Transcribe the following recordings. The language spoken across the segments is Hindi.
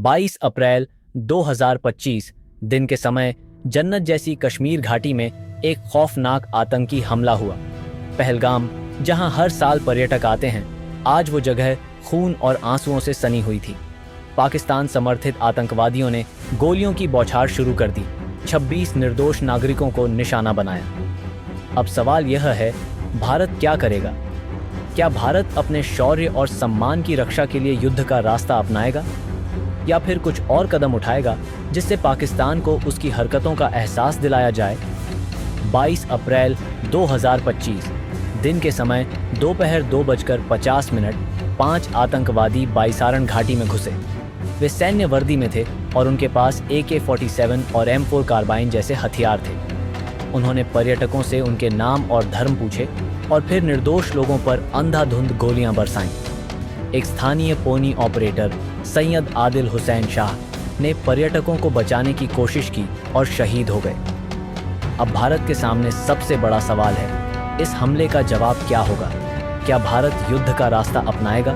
22 अप्रैल 2025 दिन के समय जन्नत जैसी कश्मीर घाटी में एक खौफनाक आतंकी हमला हुआ। पहलगाम, जहां हर साल पर्यटक आते हैं, आज वो जगह खून और आंसुओं से सनी हुई थी। पाकिस्तान समर्थित आतंकवादियों ने गोलियों की बौछार शुरू कर दी, 26 निर्दोष नागरिकों को निशाना बनाया। अब सवाल यह है, भारत क्या करेगा? क्या भारत अपने शौर्य और सम्मान की रक्षा के लिए युद्ध का रास्ता अपनाएगा, या फिर कुछ और कदम उठाएगा जिससे पाकिस्तान को उसकी हरकतों का एहसास दिलाया जाए? 22 अप्रैल 2025 दिन के समय दोपहर 2:50 5 आतंकवादी बाईसारण घाटी में घुसे। वे सैन्य वर्दी में थे और उनके पास AK-47 और M4 कार्बाइन जैसे हथियार थे। उन्होंने पर्यटकों से उनके नाम और धर्म पूछे और फिर निर्दोष लोगों पर अंधाधुंध गोलियां बरसाईं। एक स्थानीय पोनी ऑपरेटर सैयद आदिल हुसैन शाह ने पर्यटकों को बचाने की कोशिश की और शहीद हो गए। अब भारत के सामने सबसे बड़ा सवाल है, इस हमले का जवाब क्या होगा? क्या भारत युद्ध का रास्ता अपनाएगा?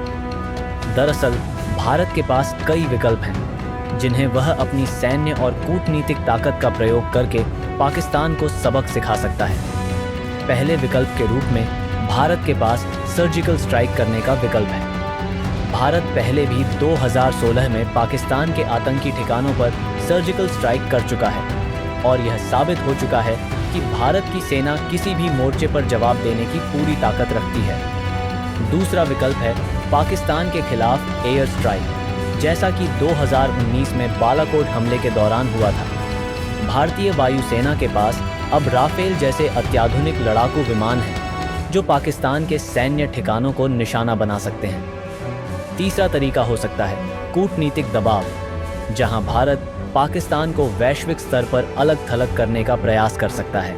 दरअसल भारत के पास कई विकल्प हैं, जिन्हें वह अपनी सैन्य और कूटनीतिक ताकत का प्रयोग करके पाकिस्तान को सबक सिखा सकता है। पहले विकल्प के रूप में भारत के पास सर्जिकल स्ट्राइक करने का विकल्प है। भारत पहले भी 2016 में पाकिस्तान के आतंकी ठिकानों पर सर्जिकल स्ट्राइक कर चुका है और यह साबित हो चुका है कि भारत की सेना किसी भी मोर्चे पर जवाब देने की पूरी ताकत रखती है। दूसरा विकल्प है पाकिस्तान के खिलाफ एयर स्ट्राइक, जैसा कि 2019 में बालाकोट हमले के दौरान हुआ था। भारतीय वायुसेना के पास अब राफेल जैसे अत्याधुनिक लड़ाकू विमान हैं, जो पाकिस्तान के सैन्य ठिकानों को निशाना बना सकते हैं। तीसरा तरीका हो सकता है कूटनीतिक दबाव, जहां भारत पाकिस्तान को वैश्विक स्तर पर अलग थलग करने का प्रयास कर सकता है।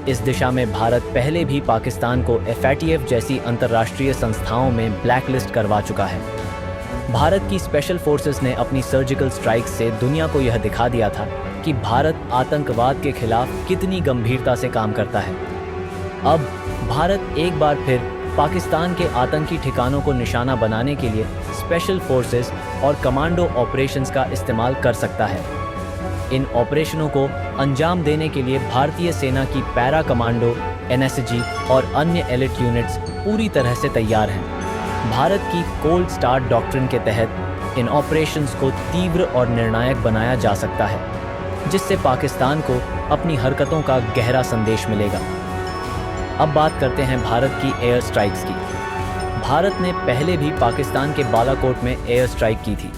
इस दिशा में भारत पहले भी पाकिस्तान को FATF जैसी अंतर्राष्ट्रीय संस्थाओं में ब्लैकलिस्ट करवा चुका है। भारत की स्पेशल फोर्सेस ने अपनी सर्जिकल स्ट्राइक से दुनिया को यह दिखा दिया था कि भारत आतंकवाद के खिलाफ कितनी गंभीरता से काम करता है। अब भारत एक बार फिर पाकिस्तान के आतंकी ठिकानों को निशाना बनाने के लिए स्पेशल फोर्सेस और कमांडो ऑपरेशंस का इस्तेमाल कर सकता है। इन ऑपरेशनों को अंजाम देने के लिए भारतीय सेना की पैरा कमांडो, NSG और अन्य एलिट यूनिट्स पूरी तरह से तैयार हैं। भारत की कोल्ड स्टार्ट डॉक्ट्रिन के तहत इन ऑपरेशंस को तीव्र और निर्णायक बनाया जा सकता है, जिससे पाकिस्तान को अपनी हरकतों का गहरा संदेश मिलेगा। अब बात करते हैं भारत की एयर स्ट्राइक्स की। भारत ने पहले भी पाकिस्तान के बालाकोट में एयर स्ट्राइक की थी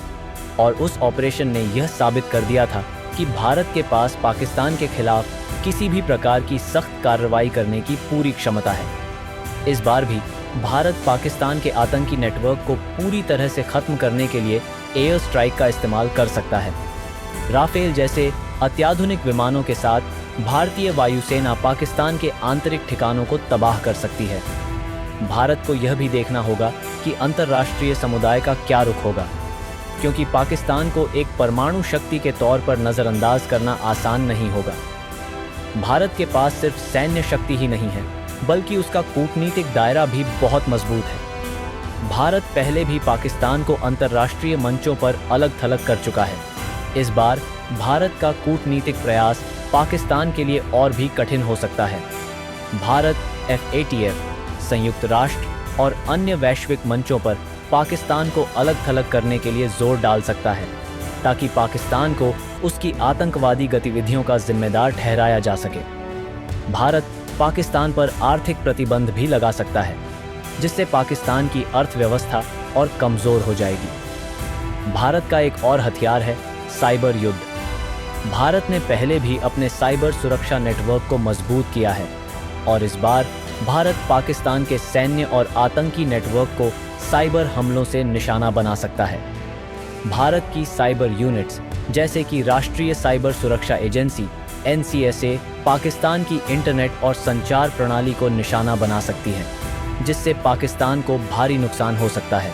और उस ऑपरेशन ने यह साबित कर दिया था कि भारत के पास पाकिस्तान के खिलाफ किसी भी प्रकार की सख्त कार्रवाई करने की पूरी क्षमता है। इस बार भी भारत पाकिस्तान के आतंकी नेटवर्क को पूरी तरह से खत्म करने के लिए एयर स्ट्राइक का इस्तेमाल कर सकता है। राफेल जैसे अत्याधुनिक विमानों के साथ भारतीय वायुसेना पाकिस्तान के आंतरिक ठिकानों को तबाह कर सकती है। भारत को यह भी देखना होगा कि अंतर्राष्ट्रीय समुदाय का क्या रुख होगा, क्योंकि पाकिस्तान को एक परमाणु शक्ति के तौर पर नज़रअंदाज करना आसान नहीं होगा। भारत के पास सिर्फ सैन्य शक्ति ही नहीं है, बल्कि उसका कूटनीतिक दायरा भी बहुत मजबूत है। भारत पहले भी पाकिस्तान को अंतर्राष्ट्रीय मंचों पर अलग थलग कर चुका है। इस बार भारत का कूटनीतिक प्रयास पाकिस्तान के लिए और भी कठिन हो सकता है। भारत FATF, संयुक्त राष्ट्र और अन्य वैश्विक मंचों पर पाकिस्तान को अलग थलग करने के लिए जोर डाल सकता है, ताकि पाकिस्तान को उसकी आतंकवादी गतिविधियों का जिम्मेदार ठहराया जा सके। भारत पाकिस्तान पर आर्थिक प्रतिबंध भी लगा सकता है, जिससे पाकिस्तान की अर्थव्यवस्था और कमज़ोर हो जाएगी। भारत का एक और हथियार है साइबर युद्ध। भारत ने पहले भी अपने साइबर सुरक्षा नेटवर्क को मजबूत किया है और इस बार भारत पाकिस्तान के सैन्य और आतंकी नेटवर्क को साइबर हमलों से निशाना बना सकता है। भारत की साइबर यूनिट्स, जैसे कि राष्ट्रीय साइबर सुरक्षा एजेंसी NCSA, पाकिस्तान की इंटरनेट और संचार प्रणाली को निशाना बना सकती है, जिससे पाकिस्तान को भारी नुकसान हो सकता है।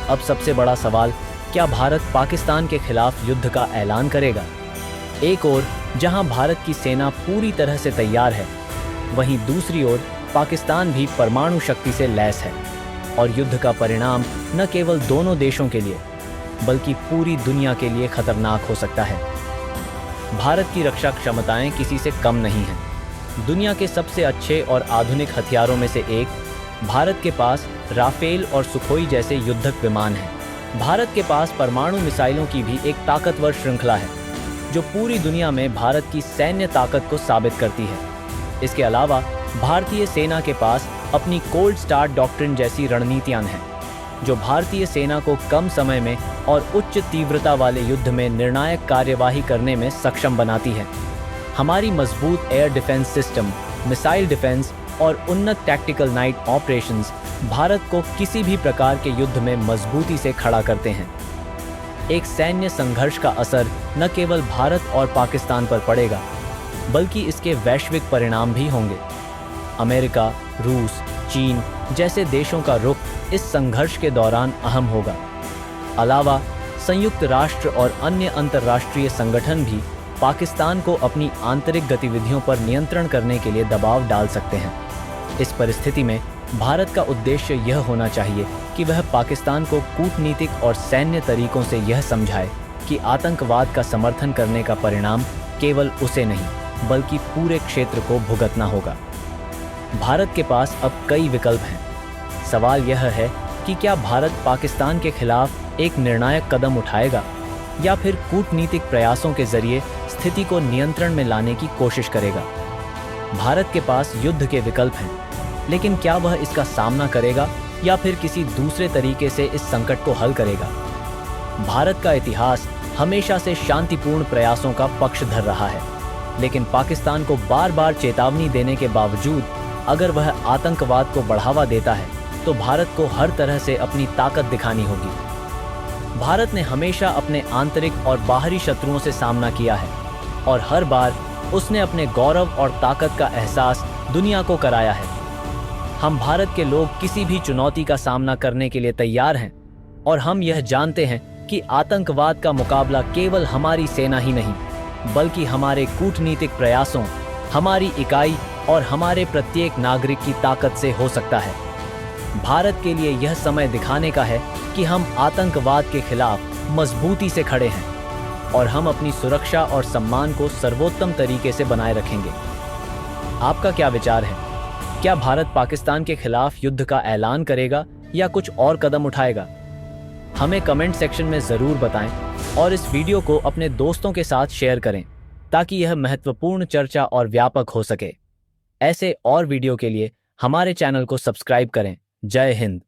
अब सबसे बड़ा सवाल, क्या भारत पाकिस्तान के खिलाफ युद्ध का ऐलान करेगा? एक ओर जहां भारत की सेना पूरी तरह से तैयार है, वहीं दूसरी ओर पाकिस्तान भी परमाणु शक्ति से लैस है और युद्ध का परिणाम न केवल दोनों देशों के लिए बल्कि पूरी दुनिया के लिए खतरनाक हो सकता है। भारत की रक्षा क्षमताएं किसी से कम नहीं हैं। दुनिया के सबसे अच्छे और आधुनिक हथियारों में से एक, भारत के पास राफेल और सुखोई जैसे युद्धक विमान हैं। भारत के पास परमाणु मिसाइलों की भी एक ताकतवर श्रृंखला है, जो पूरी दुनिया में भारत की सैन्य ताकत को साबित करती है। इसके अलावा भारतीय सेना के पास अपनी कोल्ड स्टार्ट डॉक्ट्रिन जैसी रणनीतियां हैं, जो भारतीय सेना को कम समय में और उच्च तीव्रता वाले युद्ध में निर्णायक कार्यवाही करने में सक्षम बनाती है। हमारी मजबूत air defence system, missile defence और उन्नत टैक्टिकल नाइट ऑपरेशंस भारत को किसी भी प्रकार के युद्ध में मजबूती से खड़ा करते हैं। एक सैन्य संघर्ष का असर न केवल भारत और पाकिस्तान पर पड़ेगा, बल्कि इसके वैश्विक परिणाम भी होंगे। अमेरिका, रूस, चीन जैसे देशों का रुख इस संघर्ष के दौरान अहम होगा। अलावा संयुक्त राष्ट्र और अन्य अंतर्राष्ट्रीय संगठन भी पाकिस्तान को अपनी आंतरिक गतिविधियों पर नियंत्रण करने के लिए दबाव डाल सकते हैं। इस परिस्थिति में भारत का उद्देश्य यह होना चाहिए कि वह पाकिस्तान को कूटनीतिक और सैन्य तरीकों से यह समझाए कि आतंकवाद का समर्थन करने का परिणाम केवल उसे नहीं, बल्कि पूरे क्षेत्र को भुगतना होगा। भारत के पास अब कई विकल्प हैं। सवाल यह है कि क्या भारत पाकिस्तान के खिलाफ एक निर्णायक कदम उठाएगा या फिर कूटनीतिक प्रयासों के जरिए स्थिति को नियंत्रण में लाने की कोशिश करेगा। भारत के पास युद्ध के विकल्प हैं, लेकिन क्या वह इसका सामना करेगा या फिर किसी दूसरे तरीके से इस संकट को हल करेगा। भारत का इतिहास हमेशा से शांतिपूर्ण प्रयासों का पक्षधर रहा है, लेकिन पाकिस्तान को बार बार चेतावनी देने के बावजूद अगर वह आतंकवाद को बढ़ावा देता है तो भारत को हर तरह से अपनी ताकत दिखानी होगी। भारत ने हमेशा अपने आंतरिक और बाहरी शत्रुओं से सामना किया है और हर बार उसने अपने गौरव और ताकत का एहसास दुनिया को कराया है। हम भारत के लोग किसी भी चुनौती का सामना करने के लिए तैयार हैं और हम यह जानते हैं कि आतंकवाद का मुकाबला केवल हमारी सेना ही नहीं, बल्कि हमारे कूटनीतिक प्रयासों, हमारी इकाई और हमारे प्रत्येक नागरिक की ताकत से हो सकता है। भारत के लिए यह समय दिखाने का है कि हम आतंकवाद के खिलाफ मजबूती से खड़े हैं और हम अपनी सुरक्षा और सम्मान को सर्वोत्तम तरीके से बनाए रखेंगे। आपका क्या विचार है? क्या भारत पाकिस्तान के खिलाफ युद्ध का ऐलान करेगा या कुछ और कदम उठाएगा? हमें कमेंट सेक्शन में जरूर बताएं और इस वीडियो को अपने दोस्तों के साथ शेयर करें ताकि यह महत्वपूर्ण चर्चा और व्यापक हो सके। ऐसे और वीडियो के लिए हमारे चैनल को सब्सक्राइब करें। जय हिंद।